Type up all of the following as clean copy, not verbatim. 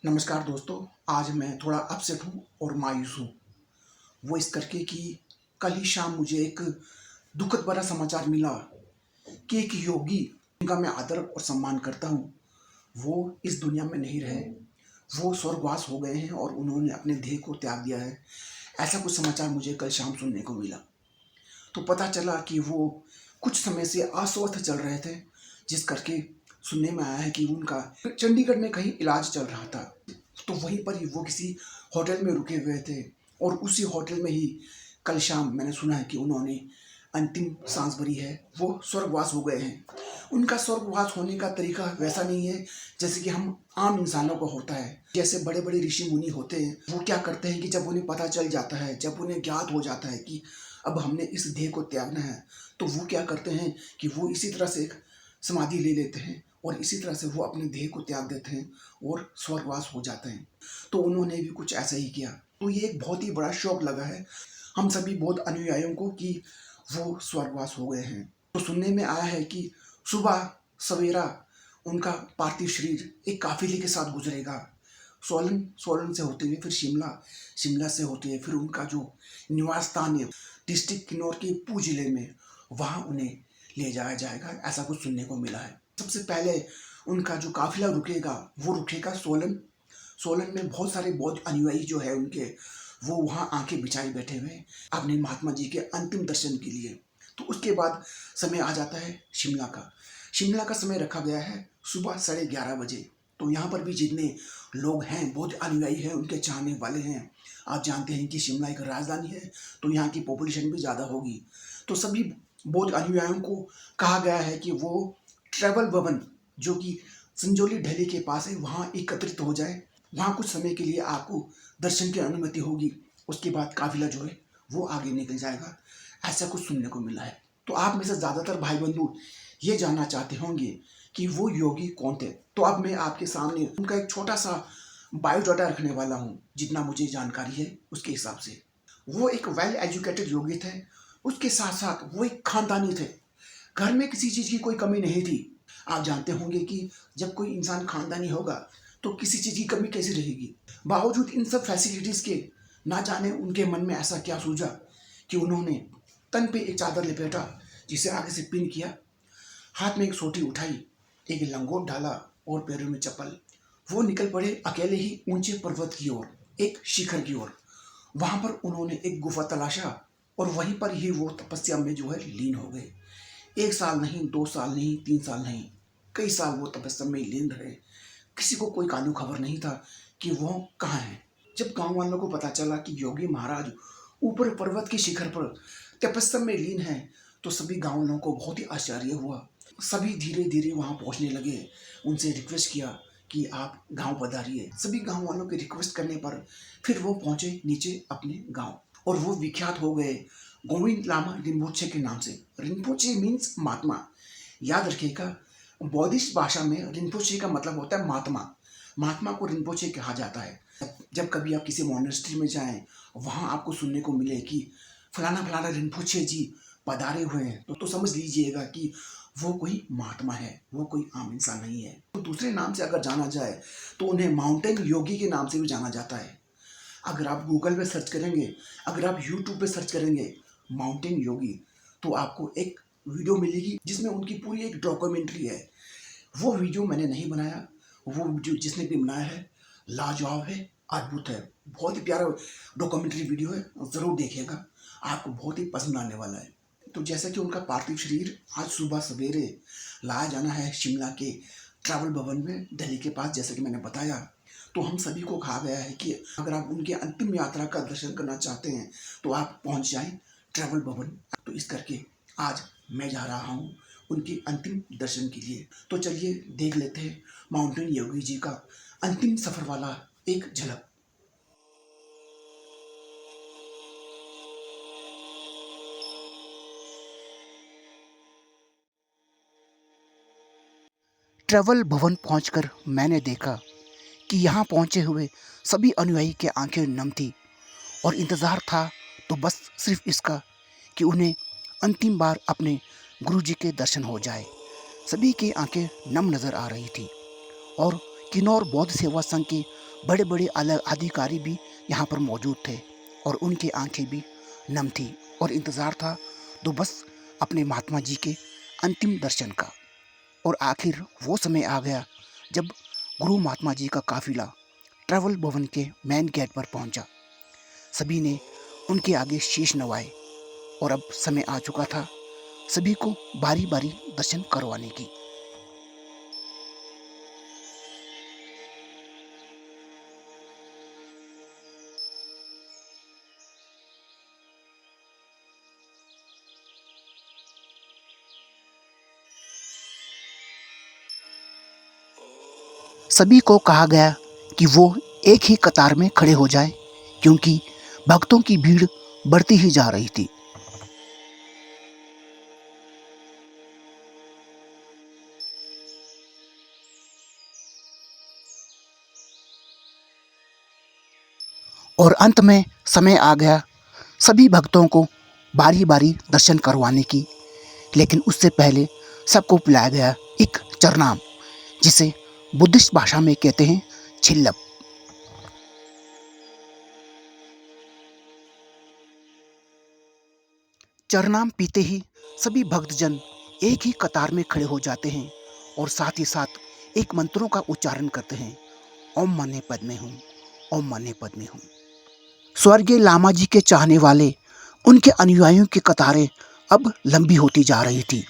नमस्कार दोस्तों। आज मैं थोड़ा अपसेट हूँ और मायूस हूँ। वो इस करके कि कल ही शाम मुझे एक दुखद भरा समाचार मिला कि एक योगी, जिनका मैं आदर और सम्मान करता हूँ, वो इस दुनिया में नहीं रहे। वो स्वर्गवास हो गए हैं और उन्होंने अपने देह को त्याग दिया है। ऐसा कुछ समाचार मुझे कल शाम सुनने को मिला। तो पता चला कि वो कुछ समय से अस्वस्थ चल रहे थे, जिस करके सुनने में आया है कि उनका चंडीगढ़ में कहीं इलाज चल रहा था। तो वहीं पर ही वो किसी होटल में रुके हुए थे और उसी होटल में ही कल शाम मैंने सुना है कि उन्होंने अंतिम सांस भरी है। वो स्वर्गवास हो गए हैं। उनका स्वर्गवास होने का तरीका वैसा नहीं है जैसे कि हम आम इंसानों को होता है। जैसे बड़े बड़े ऋषि मुनि होते हैं, वो क्या करते हैं कि जब उन्हें पता चल जाता है, जब उन्हें ज्ञात हो जाता है कि अब हमने इस देह को त्यागना है, तो वो क्या करते हैं कि वो इसी तरह से एक समाधि ले लेते हैं और इसी तरह से वो अपने देह को त्याग देते हैं और स्वर्गवास हो जाते हैं। तो उन्होंने भी कुछ ऐसा ही किया। तो ये एक बहुत ही बड़ा शौक लगा है हम सभी बौद्ध अनुयायियों को कि वो स्वर्गवास हो गए हैं। तो सुनने में आया है कि सुबह सवेरा उनका पार्थिव शरीर एक काफिले के साथ गुजरेगा। सोलन सोलन से होते हुए फिर शिमला, शिमला से होते हुए फिर उनका जो निवास स्थान है डिस्ट्रिक्ट किन्नौर के पू जिले में, वहाँ उन्हें ले जाया जाएगा। ऐसा कुछ सुनने को मिला है। सबसे पहले उनका जो काफिला रुकेगा वो रुकेगा सोलन। सोलन में बहुत सारे बौद्ध अनुयायी जो है उनके, वो वहाँ आंखें बिछाए बैठे हुए हैं अपने महात्मा जी के अंतिम दर्शन के लिए। तो उसके बाद समय आ जाता है शिमला का। शिमला का समय रखा गया है सुबह 11:30 बजे। तो यहाँ पर भी जितने लोग हैं, बौद्ध अनुयायी हैं, उनके चाहने वाले हैं, आप जानते हैं कि शिमला एक राजधानी है तो यहाँ की पॉपुलेशन भी ज़्यादा होगी। तो सभी बौद्ध अनुयायियों को कहा गया है कि वो ट्रैवल भवन, जो कि संजौली ढली के पास है, वहाँ एकत्रित हो जाए। वहाँ कुछ समय के लिए आपको दर्शन की अनुमति होगी। उसके बाद काफिला जो है वो आगे निकल जाएगा। ऐसा कुछ सुनने को मिला है। तो आप में से ज़्यादातर भाई बंधु ये जानना चाहते होंगे कि वो योगी कौन थे। तो अब मैं आपके सामने उनका एक छोटा सा बायोडाटा रखने वाला हूँ, जितना मुझे जानकारी है उसके हिसाब से। वो एक वेल एजुकेटेड योगी थे। उसके साथ साथ वो एक खानदानी थे। घर में किसी चीज़ की कोई कमी नहीं थी। आप जानते होंगे कि जब कोई इंसान खानदानी होगा तो किसी चीज़ की कमी कैसी रहेगी। बावजूद इन सब फैसिलिटीज़ के, ना जाने उनके मन में ऐसा क्या सूझा कि उन्होंने तन पे एक चादर लपेटा, जिसे आगे से पिन किया, हाथ में एक सोटी उठाई, एक लंगोट डाला और पैरों में चप्पल। वो निकल पड़े अकेले ही ऊंचे पर्वत की ओर, एक शिखर की ओर। वहां पर उन्होंने एक गुफा तलाशा और वहीं पर ही वो तपस्या में जो है लीन हो गए। 1 साल नहीं, 2 साल नहीं, 3 साल नहीं, कई साल वो तपस्या में लीन रहे। किसी को कोई कानू खबर नहीं था कि वो कहाँ है। जब गांव वालों को पता चला कि योगी महाराज ऊपर पर्वत के शिखर पर तपस्या में लीन है, तो सभी गांव वालों को बहुत ही आश्चर्य हुआ। सभी धीरे धीरे वहां पहुंचने लगे। उनसे रिक्वेस्ट किया कि आप गांव पधारिए। सभी गांव वालों के रिक्वेस्ट करने पर फिर वो पहुंचे नीचे अपने गांव और वो विख्यात हो गए गोविंद लामा रिम्पोचे के नाम से। रिम्पोचे मीन्स महात्मा। याद रखिएगा, बौद्धिस्ट भाषा में रिम्पोचे का मतलब होता है महात्मा। महात्मा को रिम्पोचे कहा जाता है। जब कभी आप किसी मोनेस्ट्री में जाएं, वहां आपको सुनने को मिले कि फलाना फलाना रिम्पोचे जी पधारे हुए हैं, तो समझ लीजिएगा कि वो कोई महात्मा है, वो कोई आम इंसान नहीं है। तो दूसरे नाम से अगर जाना जाए तो उन्हें माउंटेन योगी के नाम से भी जाना जाता है। अगर आप गूगल पे सर्च करेंगे, अगर आप यूट्यूब पे सर्च करेंगे माउंटेन योगी, तो आपको एक वीडियो मिलेगी जिसमें उनकी पूरी एक डॉक्यूमेंट्री है। वो वीडियो मैंने नहीं बनाया, वो वीडियो जिसने भी बनाया है लाजवाब है, अद्भुत है। बहुत ही प्यारा डॉक्यूमेंट्री वीडियो है, ज़रूर देखिएगा, आपको बहुत ही पसंद आने वाला है। तो जैसा कि उनका पार्थिव शरीर आज सुबह सवेरे लाया जाना है शिमला के ट्रैवल भवन में, दिल्ली के पास, जैसा कि मैंने बताया। तो हम सभी को कहा गया है कि अगर आप उनके अंतिम यात्रा का दर्शन करना चाहते हैं तो आप पहुंच जाएं ट्रैवल भवन। तो इस करके आज मैं जा रहा हूं उनके अंतिम दर्शन के लिए। तो चलिए देख लेते हैं माउंटेन योगी जी का अंतिम सफर वाला एक झलक। ट्रैवल भवन पहुंचकर मैंने देखा कि यहाँ पहुंचे हुए सभी अनुयायी के आंखें नम थी और इंतज़ार था तो बस सिर्फ इसका कि उन्हें अंतिम बार अपने गुरुजी के दर्शन हो जाए। सभी की आंखें नम नज़र आ रही थी और किन्नौर बौद्ध सेवा संघ के बड़े बड़े अधिकारी भी यहाँ पर मौजूद थे और उनकी आंखें भी नम थी और इंतज़ार था तो बस अपने महात्मा जी के अंतिम दर्शन का। और आखिर वो समय आ गया जब गुरु महात्मा जी का काफिला ट्रैवल भवन के मेन गेट पर पहुंचा। सभी ने उनके आगे शीश नवाए और अब समय आ चुका था सभी को बारी बारी दर्शन करवाने की। सभी को कहा गया कि वो एक ही कतार में खड़े हो जाएं, क्योंकि भक्तों की भीड़ बढ़ती ही जा रही थी। और अंत में समय आ गया सभी भक्तों को बारी बारी दर्शन करवाने की। लेकिन उससे पहले सबको पिलाया गया एक चरनाम, जिसे बुद्धिस्ट भाषा में कहते हैं छिल्लप। चरनाम पीते ही सभी भक्तजन एक ही कतार में खड़े हो जाते हैं और साथ ही साथ एक मंत्रों का उच्चारण करते हैं, ओम मने पद्मे हूँ, ओम मने पद्मे हूँ। स्वर्गीय लामा जी के चाहने वाले उनके अनुयायियों की कतारें अब लंबी होती जा रही थी।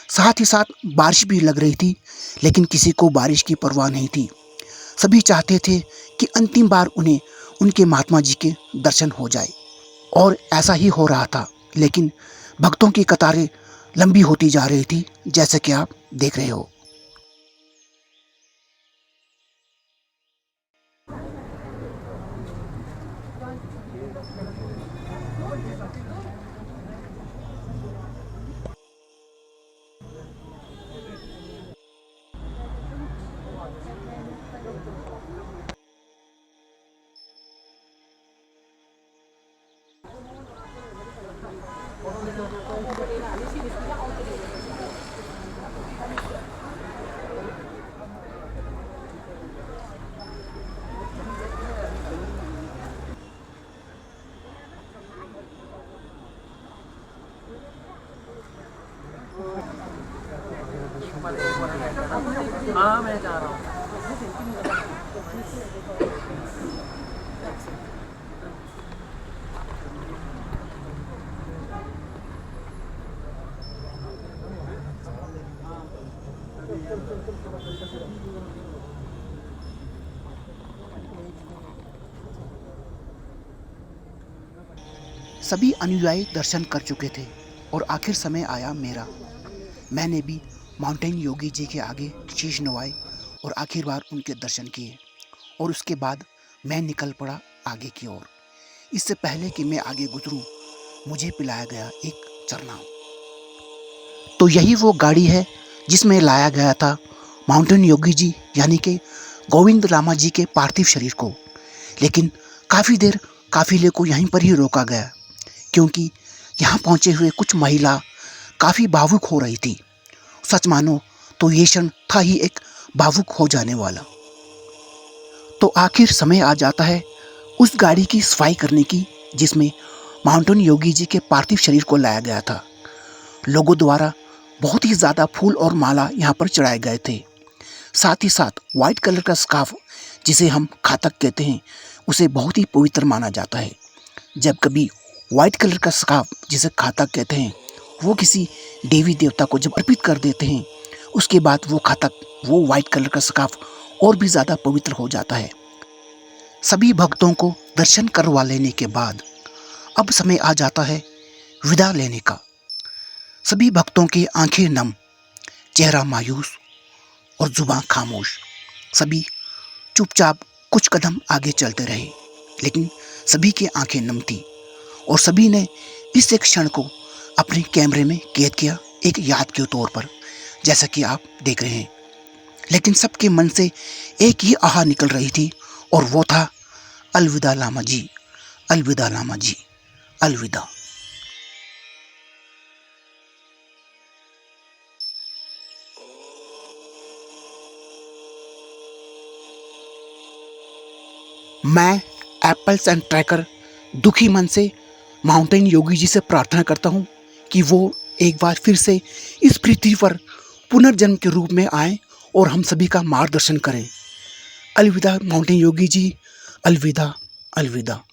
साथ ही साथ बारिश भी लग रही थी, लेकिन किसी को बारिश की परवाह नहीं थी। सभी चाहते थे कि अंतिम बार उन्हें उनके महात्मा जी के दर्शन हो जाए और ऐसा ही हो रहा था। लेकिन भक्तों की कतारें लंबी होती जा रही थी, जैसे कि आप देख रहे हो। हाँ मैं जा रहा हूँ। सभी अनुयायी दर्शन कर चुके थे और आखिर समय आया मेरा। मैंने भी माउंटेन योगी जी के आगे शीश नवाए और आखिर बार उनके दर्शन किए और उसके बाद मैं निकल पड़ा आगे की ओर। इससे पहले कि मैं आगे गुजरूं, मुझे पिलाया गया एक चरनाम। तो यही वो गाड़ी है जिसमें लाया गया था माउंटेन योगी जी यानी कि गोविंद लामा जी के पार्थिव शरीर को। लेकिन काफ़ी देर काफिले को यहीं पर ही रोका गया, क्योंकि यहाँ पहुँचे हुए कुछ महिला काफ़ी भावुक हो रही थी। सच मानो तो ये क्षण था ही एक भावुक हो जाने वाला। तो आखिर समय आ जाता है उस गाड़ी की सफाई करने की, जिसमें माउंटेन योगी जी के पार्थिव शरीर को लाया गया था। लोगों द्वारा बहुत ही ज़्यादा फूल और माला यहाँ पर चढ़ाए गए थे। साथ ही साथ वाइट कलर का स्कार्फ, जिसे हम खातक कहते हैं, उसे बहुत ही पवित्र माना जाता है। जब कभी वाइट कलर का स्कार्फ, जिसे खातक कहते हैं, वो किसी देवी देवता को जब अर्पित कर देते हैं, उसके बाद वो खातक, वो वाइट कलर का स्कार्फ और भी ज़्यादा पवित्र हो जाता है। सभी भक्तों को दर्शन करवा लेने के बाद अब समय आ जाता है विदा लेने का। सभी भक्तों की आंखें नम, चेहरा मायूस और जुबान खामोश। सभी चुपचाप कुछ कदम आगे चलते रहे, लेकिन सभी की आंखें नम थी और सभी ने इस एक क्षण को अपने कैमरे में कैद किया एक याद के तौर पर, जैसा कि आप देख रहे हैं। लेकिन सबके मन से एक ही आह निकल रही थी और वो था, अलविदा लामा जी, अलविदा लामा जी, अलविदा। मैं एप्पल्स एंड ट्रैकर दुखी मन से माउंटेन योगी जी से प्रार्थना करता हूँ कि वो एक बार फिर से इस पृथ्वी पर पुनर्जन्म के रूप में आए और हम सभी का मार्गदर्शन करें। अलविदा माउंटेन योगी जी, अलविदा, अलविदा।